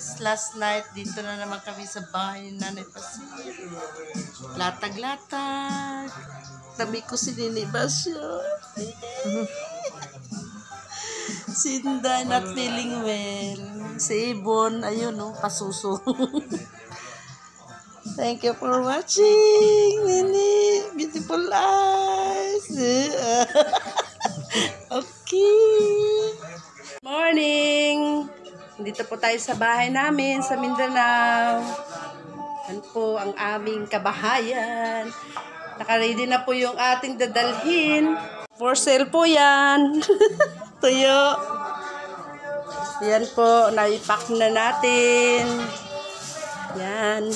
guys, last night dito na naman kami sa bahay ni Nanay Pasio. Latag-latag. Tabi ko si Nini Pasio. Si Inday not feeling well. Si Ibon, ayun no, pasuso. Thank you for watching, Nini. Beautiful eyes. Okay. Morning. Dito po tayo sa bahay namin sa Mindanao. Yan po ang aming kabahayan. Naka-ready na po yung ating dadalhin. For sale po yan. Tuyo. Yan po, naipack na natin. Yan.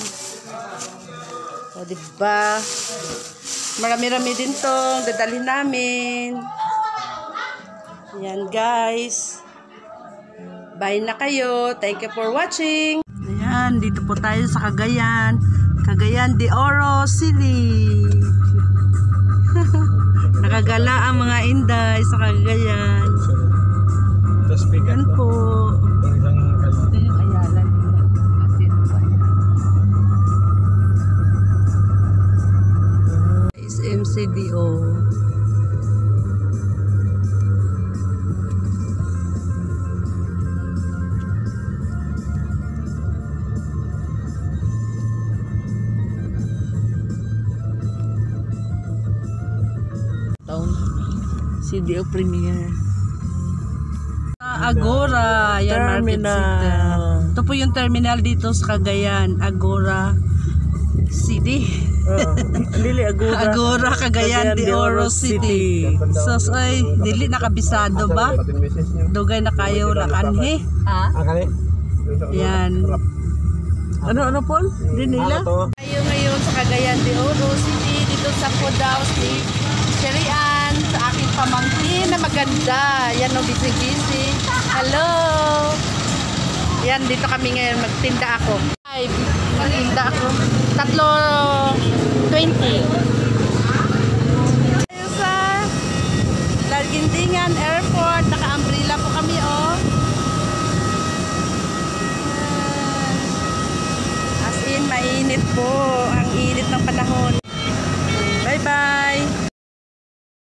O, diba? Marami-rami din tong dadalhin namin. Yan, guys. Bye na kayo. Thank you for watching. Ayan, dito po tayo sa Cagayan. Cagayan de Oro City. Nakagala ang mga Inday sa Cagayan. Yan po. Ito yung Ayala. Is MCDO. CDO Premier. Agora, yan, terminal. Ito po yung terminal dito sa Cagayan, Agora City. Dili Agora. Agora Cagayan de Oro City. So ay dili nakabisado ba? Dugay na kayo lakanhi. Ha? Yan. Ano Paul? Dinila. Tayo ngayon sa Cagayan de Oro City dito sa Codao City. Sherian sa aking pamangkin na maganda. Yan o, busy-busy. Hello! Yan, dito kami ngayon. Magtinda ako. Magtinda ako. 3.20. Tayo sa Larguindingan Airport. Naka-umbrella po kami, oh. As in, mainit po. Ang init ng panahon. Bye-bye!